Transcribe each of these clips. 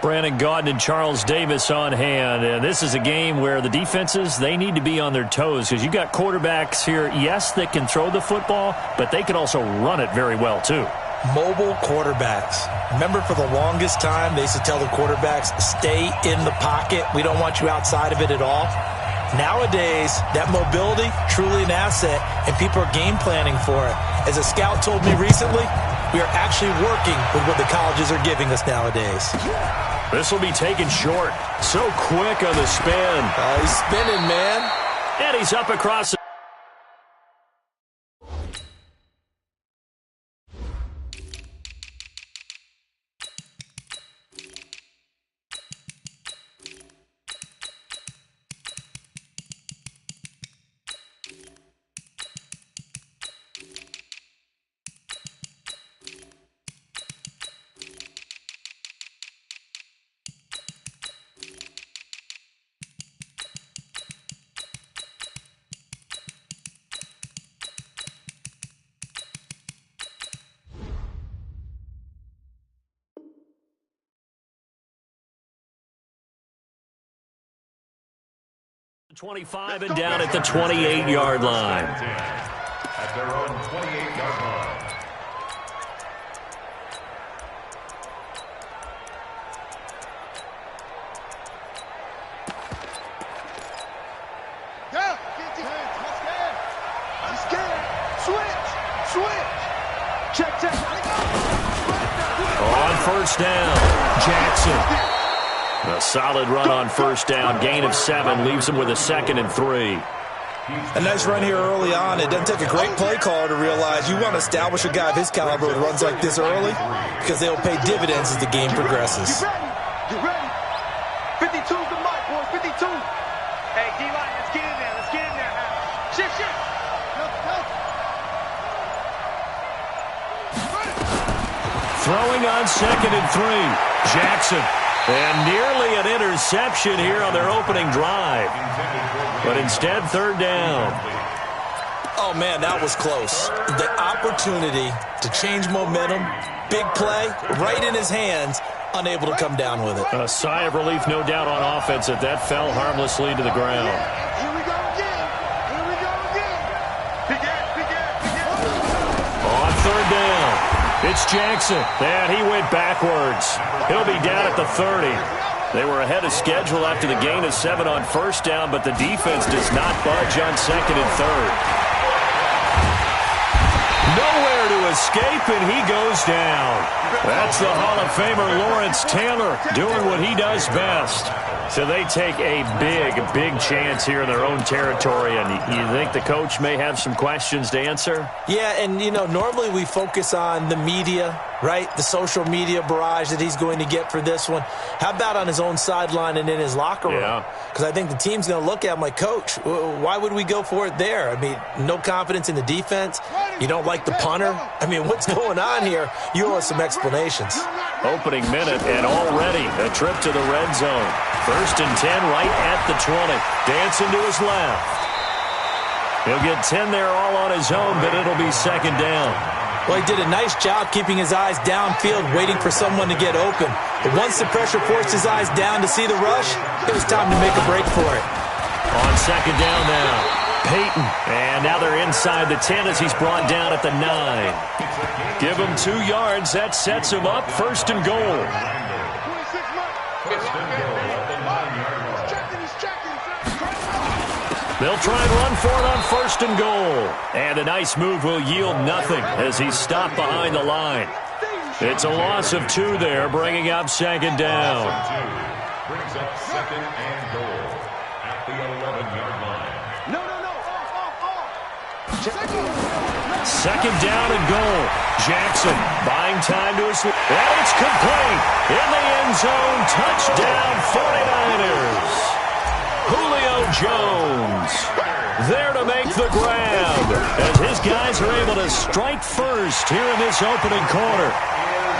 Brandon Gaudin and Charles Davis on hand. And this is a game where the defenses, they need to be on their toes because you got quarterbacks here, yes, that can throw the football, but they can also run it very well too. Mobile quarterbacks. Remember, for the longest time, they used to tell the quarterbacks, stay in the pocket. We don't want you outside of it at all. Nowadays, that mobility, truly an asset, and people are game planning for it. As a scout told me recently, we are actually working with what the colleges are giving us nowadays. This will be taken short. So quick on the spin. He's spinning, man. And he's up across the 25 and down at the 28-yard line. At their own 28-yard line. On first down, Jackson. A solid run on first down. Gain of 7 leaves him with a 2nd and 3. A nice run here early on. It doesn't take a great play caller to realize you want to establish a guy of his caliber with runs like this early because they'll pay dividends as the game progresses. Get ready. 52's the mark, boys. 52. Hey, D-line, let's get in there. Let's get in there. Shift. Throwing on 2nd and 3. Jackson. And nearly an interception here on their opening drive. But instead, 3rd down. Oh, man, that was close. The opportunity to change momentum, big play, right in his hands, unable to come down with it. A sigh of relief, no doubt, on offense that fell harmlessly to the ground. Here we go again. On 3rd down. It's Jackson, and he went backwards. He'll be down at the 30. They were ahead of schedule after the gain of 7 on first down, but the defense does not budge on 2nd and 3rd. Nowhere to escape, and he goes down. That's the Hall of Famer Lawrence Taylor doing what he does best. So they take a big chance here in their own territory, and you think the coach may have some questions to answer? Yeah, and, normally we focus on the media, right? The social media barrage that he's going to get for this one. How about on his own sideline and in his locker room? Yeah. Because I think the team's going to look at him like, Coach, why would we go for it there? I mean, no confidence in the defense. You don't like the punter? I mean, what's going on here? You owe us some explanations. Opening minute, and already a trip to the red zone. 1st and 10 right at the 20. Dancing to his left. He'll get 10 there all on his own, but it'll be 2nd down. Well, he did a nice job keeping his eyes downfield, waiting for someone to get open. But once the pressure forced his eyes down to see the rush, it was time to make a break for it. On 2nd down now. Peyton, and now they're inside the 10 as he's brought down at the 9. Give him 2 yards. That sets him up. 1st and goal. They'll try and run for it on 1st and goal. And a nice move will yield nothing as he's stopped behind the line. It's a loss of 2 there, bringing up 2nd down. Brings up 2nd and goal at the 11-yard line. 2nd down and goal. Jackson buying time to his... And it's complete. In the end zone. Touchdown 49ers. Julio Jones there to make the grab as his guys are able to strike first here in this opening quarter.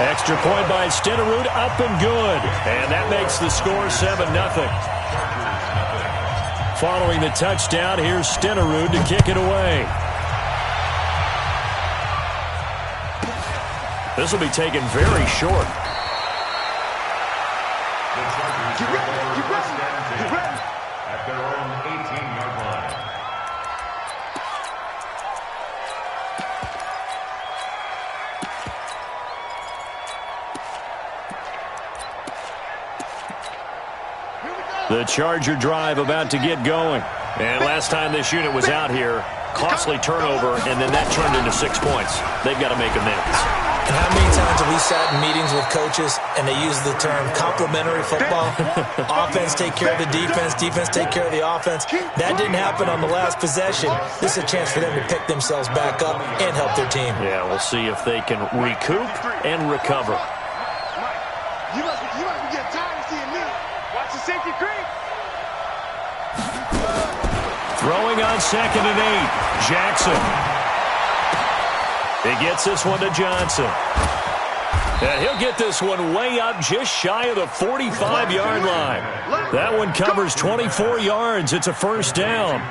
Extra point by Stenerud, up and good. And that makes the score 7-0. Following the touchdown, here's Stenerud to kick it away. This will be taken very short. Charger drive about to get going. And last time this unit was out here, costly turnover, and then that turned into 6 points. They've got to make amends. And how many times have we sat in meetings with coaches and they use the term complementary football? Offense take care of the defense, defense take care of the offense. That didn't happen on the last possession. This is a chance for them to pick themselves back up and help their team. Yeah, we'll see if they can recoup and recover. You must be getting tired of seeing me. Watch the safety creep. Throwing on 2nd and 8. Jackson. He gets this one to Johnson. And he'll get this one way up just shy of the 45-yard line. That one covers 24 yards. It's a first down.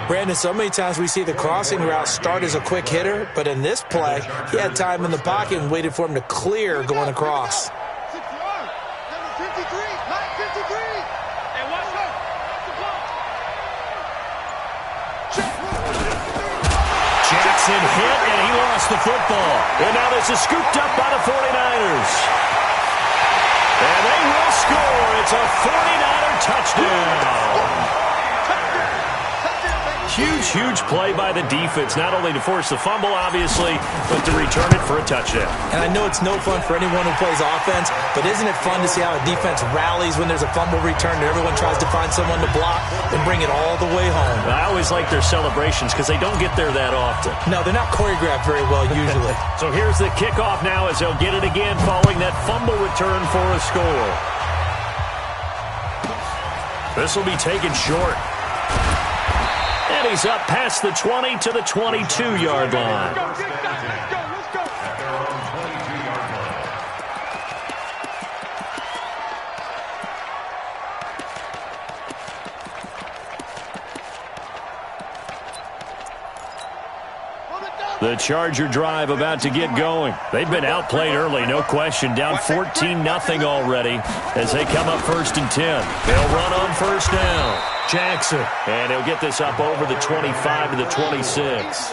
Brandon, so many times we see the crossing route start as a quick hitter, but in this play, he had time in the pocket and waited for him to clear going across. Jackson hit, and he lost the football. And now this is scooped up by the 49ers. And they will score. It's a 49er touchdown. Huge play by the defense, not only to force the fumble, obviously, but to return it for a touchdown. And I know it's no fun for anyone who plays offense, but isn't it fun to see how a defense rallies when there's a fumble return and everyone tries to find someone to block and bring it all the way home? I always like their celebrations because they don't get there that often. No, they're not choreographed very well usually. So here's the kickoff now as they'll get it again following that fumble return for a score. This will be taken short. And he's up past the 20 to the 22-yard line. Let's go. The Charger drive about to get going. They've been outplayed early, no question. Down 14-0 already as they come up 1st and 10. They'll run on first down. Jackson. And he'll get this up over the 25 to the 26.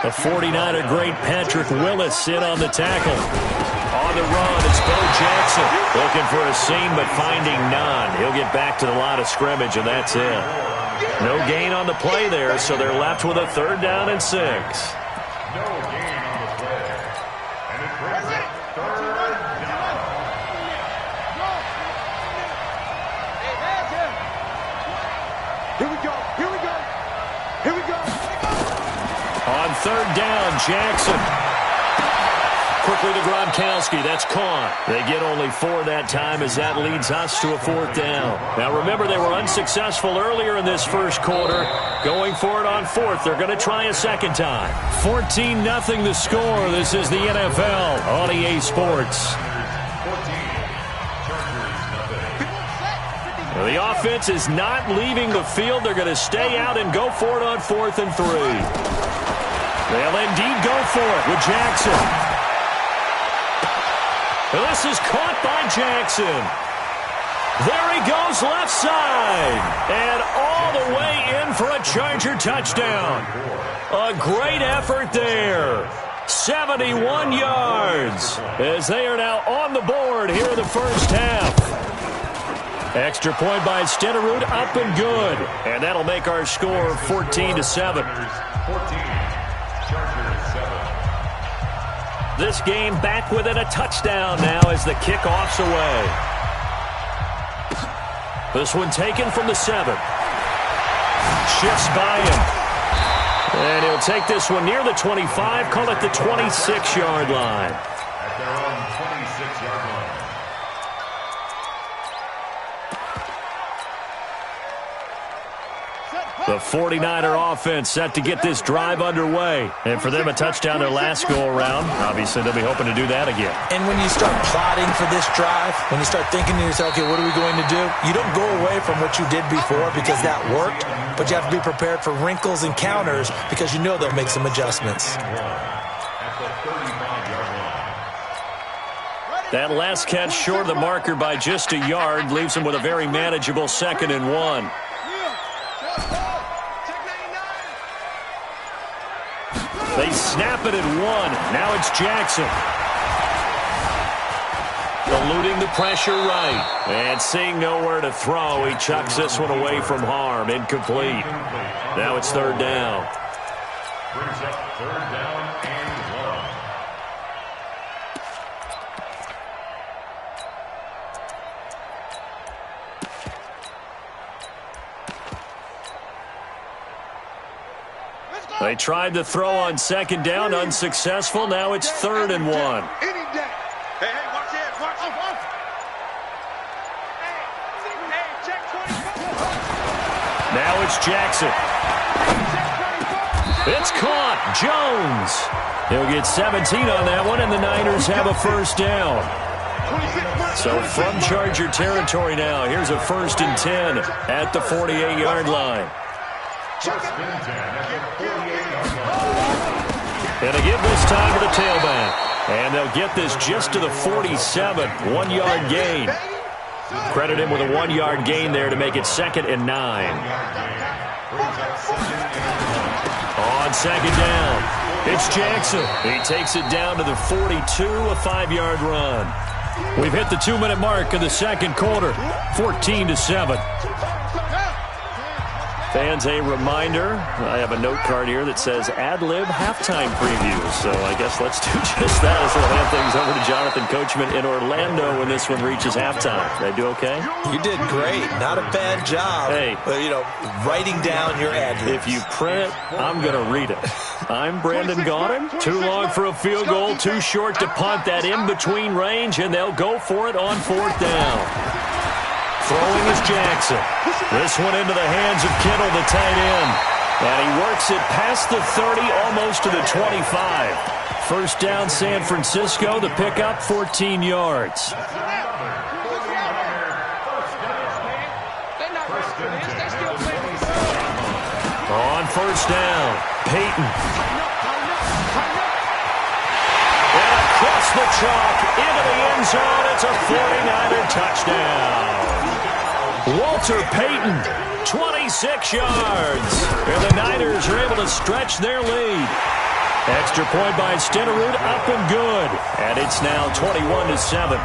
The 49er great Patrick Willis in on the tackle. On the run, it's Bo Jackson. Looking for a seam, but finding none. He'll get back to the line of scrimmage, and that's it. No gain on the play there, so they're left with a 3rd down and 6. No gain on the play. And it brings it 3rd down. Here we go. On 3rd down, Jackson. Quickly to Gronkowski. That's caught. They get only 4 that time as that leads us to a 4th down. Now remember, they were unsuccessful earlier in this first quarter. Going for it on 4th. They're going to try a second time. 14-0 the score. This is the NFL on EA Sports. The offense is not leaving the field. They're going to stay out and go for it on 4th and 3. They'll indeed go for it with Jackson. This is caught by Jackson. There he goes left side. And all the way in for a Charger touchdown. A great effort there. 71 yards as they are now on the board here in the first half. Extra point by Stenerud, up and good. And that'll make our score 14-7. 14, Chargers 7. This game back within a touchdown now as the kickoff's away. This one taken from the 7. Shifts by him. And he'll take this one near the 25, call it the 26-yard line. At their own 26-yard line. The 49er offense set to get this drive underway. And for them, a touchdown their last go-around. Obviously, they'll be hoping to do that again. And when you start plotting for this drive, when you start thinking to yourself, okay, what are we going to do? You don't go away from what you did before because that worked, but you have to be prepared for wrinkles and counters because you know they'll make some adjustments. At the 35-yard line. That last catch short of the marker by just a yard leaves them with a very manageable 2nd and 1. They snap it at 1. Now it's Jackson. Eluding the pressure right. And seeing nowhere to throw, he chucks this one away from harm. Incomplete. Now it's third down. Brings up third down and 1. They tried to throw on second down, unsuccessful. Now it's third and 1. Hey, watch it, watch it. Hey, check 24. Now it's Jackson. It's caught. Jones. He'll get 17 on that one, and the Niners have a first down. So from Charger territory now, here's a 1st and 10 at the 48-yard line. First and 10 at the 48-yard line. And they give this time to the tailback. And they'll get this just to the 47, 1-yard gain. Credit him with a 1-yard gain there to make it 2nd and 9. On second down, it's Jackson. He takes it down to the 42, a 5-yard run. We've hit the 2-minute mark of the second quarter, 14-7. Fans, a reminder, I have a note card here that says ad-lib halftime preview. So I guess let's do just that as we'll hand things over to Jonathan Coachman in Orlando when this one reaches halftime. Did I do okay? You did great. Not a bad job. Hey. Writing down your ad-libs. If you print it, I'm going to read it. I'm Brandon Gaudin. Too long for a field goal, too short to punt. That in-between range, and they'll go for it on 4th down. Throwing is Jackson. This one into the hands of Kittle, the tight end. And he works it past the 30, almost to the 25. First down, San Francisco. The pickup, 14 yards. On first down, Peyton. And across the chalk, into the end zone. It's a 49er touchdown. Walter Payton, 26 yards. And the Niners are able to stretch their lead. Extra point by Stenerud, up and good. And it's now 21-7.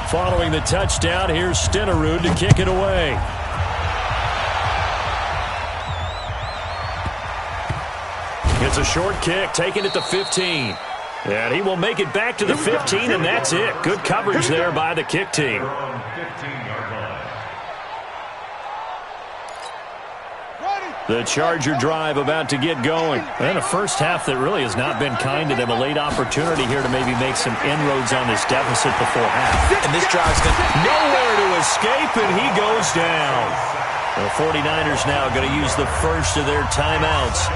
Following the touchdown, here's Stenerud to kick it away. It's a short kick, taking it to 15. And he will make it back to the 15, and that's it. Good coverage there by the kick team. The Charger drive about to get going. And a first half that really has not been kind to them. A late opportunity here to maybe make some inroads on this deficit before half. And this drive's going to nowhere to escape, and he goes down. The 49ers now going to use the first of their timeouts,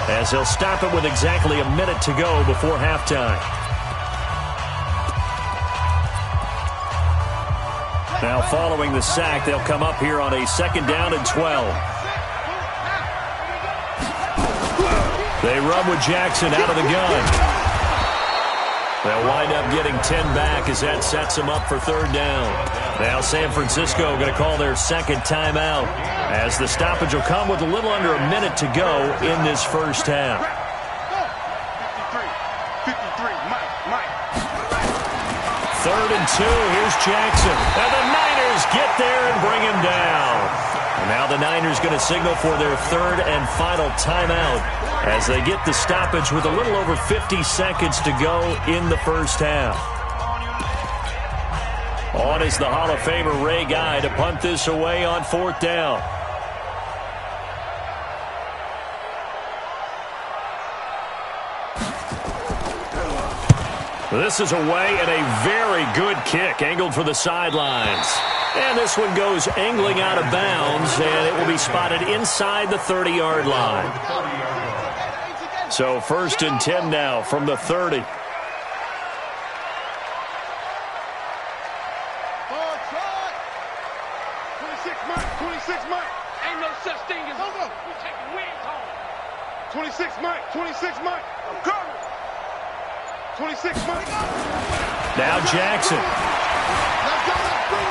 as they'll stop it with exactly a minute to go before halftime. Now following the sack, they'll come up here on a 2nd down and 12. They run with Jackson out of the gun. They'll wind up getting 10 back as that sets them up for 3rd down. Now San Francisco going to call their 2nd timeout, as the stoppage will come with a little under a minute to go in this first half. 3rd and 2, here's Jackson. And the Niners get there and bring him down. And now the Niners going to signal for their 3rd and final timeout, as they get the stoppage with a little over 50 seconds to go in the first half. On is the Hall of Famer Ray Guy to punt this away on 4th down. This is away, and a very good kick angled for the sidelines. And this one goes angling out of bounds, and it will be spotted inside the 30-yard line. So 1st and 10 now from the 30. Ain't no such thing as we taking wins home. 26 Mike. I'm coming. 26 Mike. Now Jackson.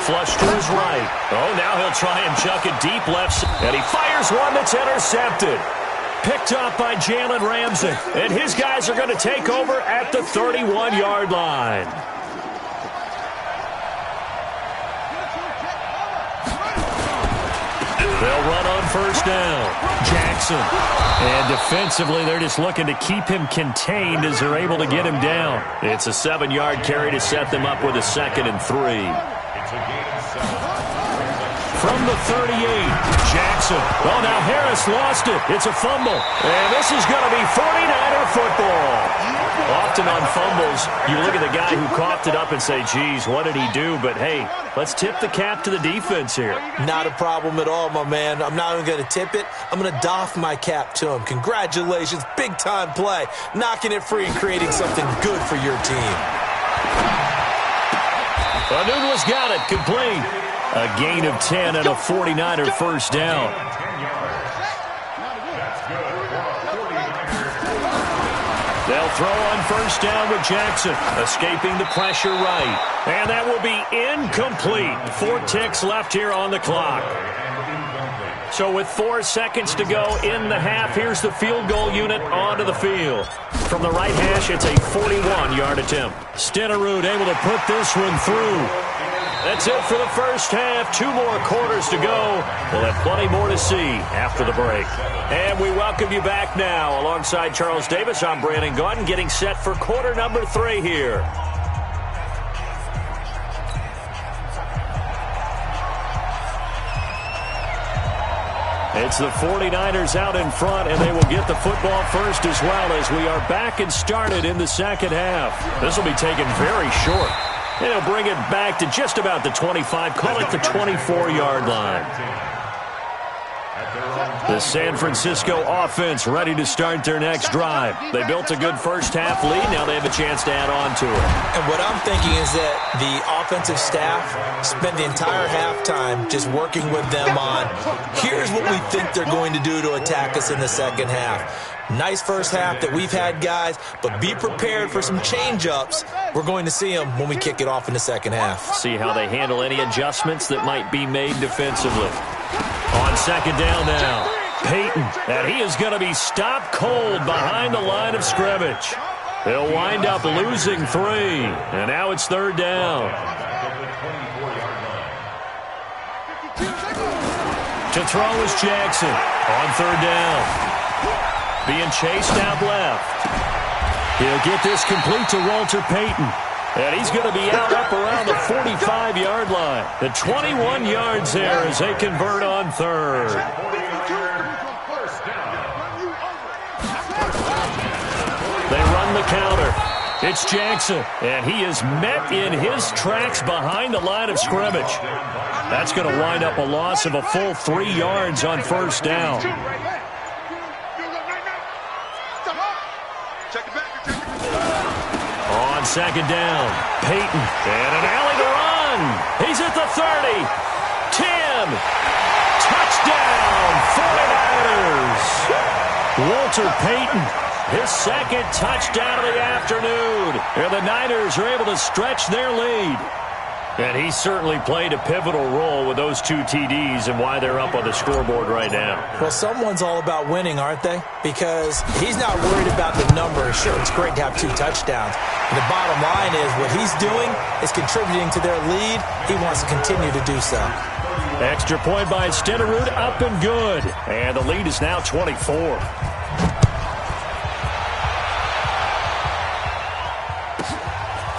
Flush to his right. Oh, now he'll try and chuck it deep left. And he fires one that's intercepted. picked up by Jalen Ramsey. And his guys are going to take over at the 31-yard line. They'll run on first down. Jackson. And defensively, they're just looking to keep him contained as they're able to get him down. It's a 7-yard carry to set them up with a 2nd and 3. From the 38, Jackson. Oh, now Harris lost it. It's a fumble. And this is going to be 49er football. Often on fumbles, you look at the guy who coughed it up and say, geez, what did he do? But, hey, let's tip the cap to the defense here. Not a problem at all, my man. I'm not even going to tip it. I'm going to doff my cap to him. Congratulations. Big-time play. Knocking it free and creating something good for your team. Anunwa's got it. Complete. A gain of 10 and a 49er first down. They'll throw on first down with Jackson, escaping the pressure right. And that will be incomplete. 4 ticks left here on the clock. So with 4 seconds to go in the half, here's the field goal unit onto the field. From the right hash, it's a 41-yard attempt. Stenerud able to put this one through. That's it for the first half. 2 more quarters to go. We'll have plenty more to see after the break. And we welcome you back now. Alongside Charles Davis, I'm Brandon Gaudin, getting set for quarter number 3 here. It's the 49ers out in front, and they will get the football first as well as we are back and started in the second half. This will be taken very short. And he'll bring it back to just about the 25, call it the 24-yard line. The San Francisco offense ready to start their next drive. They built a good first half lead. Now they have a chance to add on to it. And what I'm thinking is that the offensive staff spent the entire halftime just working with them on, here's what we think they're going to do to attack us in the second half. Nice first half that we've had, guys, but be prepared for some change-ups. We're going to see them when we kick it off in the second half. See how they handle any adjustments that might be made defensively. On second down now, Peyton, and he is going to be stopped cold behind the line of scrimmage. They'll wind up losing 3, and now it's third down. To throw is Jackson on third down. Being chased out left. He'll get this complete to Walter Payton. And he's going to be out up around the 45-yard line. The 21 yards there as they convert on third. They run the counter. It's Jackson, and he is met in his tracks behind the line of scrimmage. That's going to wind up a loss of a full 3 yards on first down. On second down, Peyton, and an alley to run. He's at the 30, 10, touchdown, 49ers. Walter Payton, his second touchdown of the afternoon. And the Niners are able to stretch their lead. And he certainly played a pivotal role with those 2 TDs and why they're up on the scoreboard right now. Well, someone's all about winning, aren't they? Because he's not worried about the number. Sure, it's great to have 2 touchdowns. But the bottom line is what he's doing is contributing to their lead. He wants to continue to do so. Extra point by Stenerud, up and good. And the lead is now 24.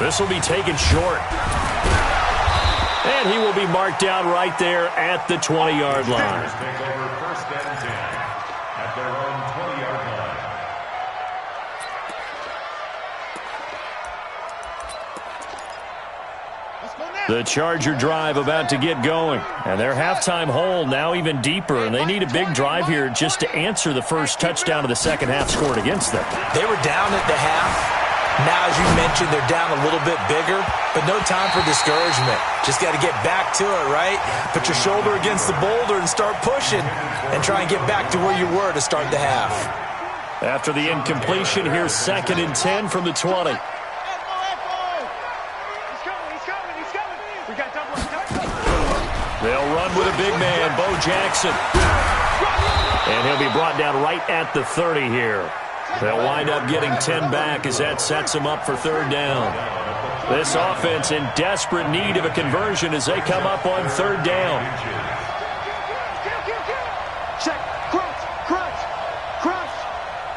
This will be taken short. And he will be marked down right there at the 20-yard line. Take over first and 10 at their own 20-yard line. The Charger drive about to get going. And their halftime hole now even deeper. And they need a big drive here just to answer the first touchdown of the second half scored against them. They were down at the half. Now, as you mentioned, they're down a little bit bigger, but no time for discouragement. Just got to get back to it, right? Put your shoulder against the boulder and start pushing and try and get back to where you were to start the half. After the incompletion, here's 2nd and 10 from the 20. They'll run with a big man, Bo Jackson. And he'll be brought down right at the 30 here. They'll wind up getting 10 back as that sets them up for third down. This offense in desperate need of a conversion as they come up on third down. Check, crunch.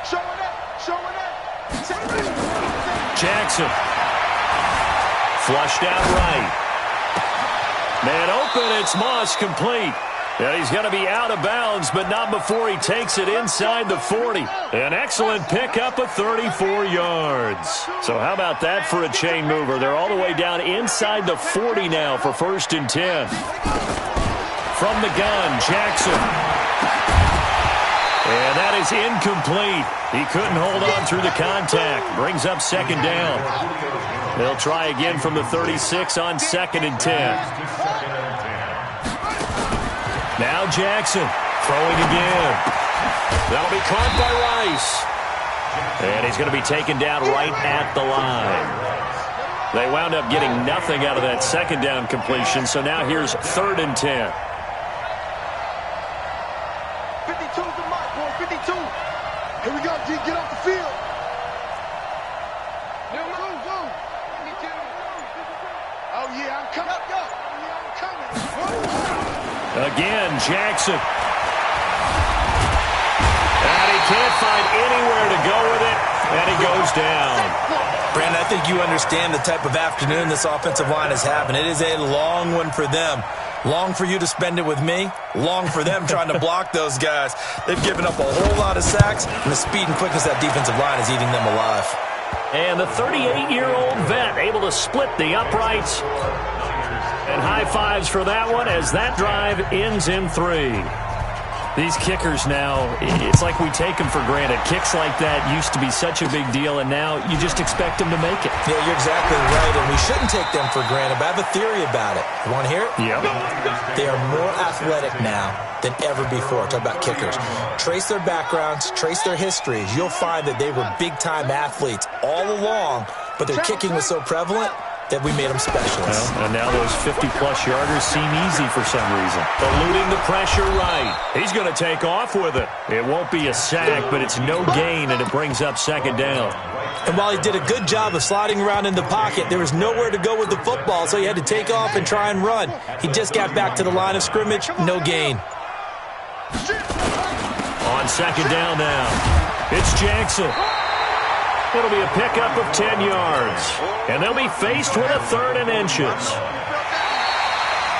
Showing up. Jackson. Flushed out right. Man open, it's Moss, complete. And he's going to be out of bounds, but not before he takes it inside the 40. An excellent pickup of 34 yards. So how about that for a chain mover? They're all the way down inside the 40 now for 1st and 10. From the gun, Jackson. And that is incomplete. He couldn't hold on through the contact. Brings up 2nd down. They'll try again from the 36 on 2nd and 10. Now Jackson throwing again. That'll be caught by Rice. And he's going to be taken down right at the line. They wound up getting nothing out of that 2nd down completion, so now here's 3rd and 10. 52's the mark, boy. 52. Here we go, G. Get off the field. Go. Oh, yeah, I'm coming. Again, Jackson. And he can't find anywhere to go with it, and he goes down. Brandon, I think you understand the type of afternoon this offensive line is having. It is a long one for them. Long for you to spend it with me. Long for them trying to block those guys. They've given up a whole lot of sacks, and the speed and quickness of that defensive line is eating them alive. And the 38-year-old vet able to split the uprights. And high fives for that one as that drive ends in 3. These kickers now, it's like we take them for granted. Kicks like that used to be such a big deal, and now you just expect them to make it. Yeah, you're exactly right, and we shouldn't take them for granted, but I have a theory about it. You want to hear it? Yep. They are more athletic now than ever before. Talk about kickers. Trace their backgrounds, trace their histories. You'll find that they were big-time athletes all along, but their kicking was so prevalent that we made them specialists. Well, and now those 50-plus yarders seem easy for some reason. Eluding the pressure right. He's going to take off with it. It won't be a sack, but it's no gain, and it brings up 2nd down. And while he did a good job of sliding around in the pocket, there was nowhere to go with the football, so he had to take off and try and run. He just got back to the line of scrimmage, no gain. On 2nd down now, it's Jackson. It'll be a pickup of 10 yards. And they'll be faced with a 3rd and inches.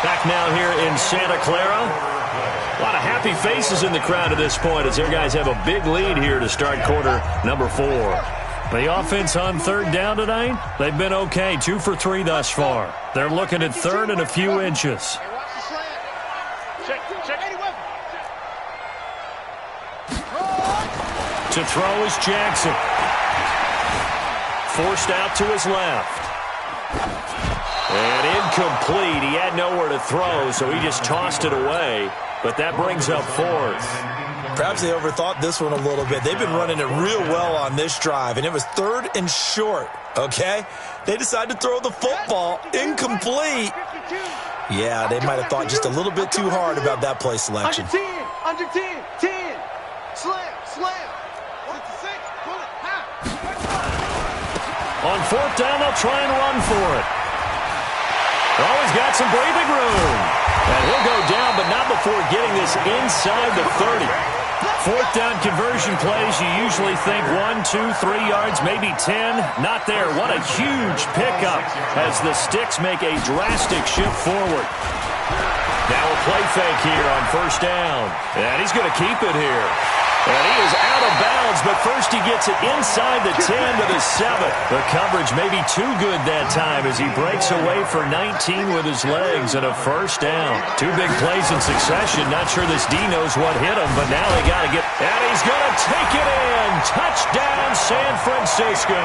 Back now here in Santa Clara. A lot of happy faces in the crowd at this point as their guys have a big lead here to start quarter number 4. The offense on 3rd down tonight, they've been okay. 2 for 3 thus far. They're looking at 3rd and a few inches. To throw is Jackson. Forced out to his left. And incomplete. He had nowhere to throw, so he just tossed it away. But that brings up 4th. Perhaps they overthought this one a little bit. They've been running it real well on this drive, and it was 3rd and short, okay? They decided to throw the football incomplete. Yeah, they might have thought just a little bit too hard about that play selection. Under 10. Slam. 56, pull it, On 4th down, they'll try and run for it. Oh, he's got some breathing room. And he'll go down, but not before getting this inside the 30. 4th down conversion plays, you usually think 1, 2, 3 yards, maybe 10. Not there. What a huge pickup as the Sticks make a drastic shift forward. Now a play fake here on 1st down. And he's going to keep it here. And he is out of bounds, but first he gets it inside the 10 to the 7. The coverage may be too good that time as he breaks away for 19 with his legs and a 1st down. 2 big plays in succession. Not sure this D knows what hit him, but now they got to get... And he's going to take it in. Touchdown, San Francisco.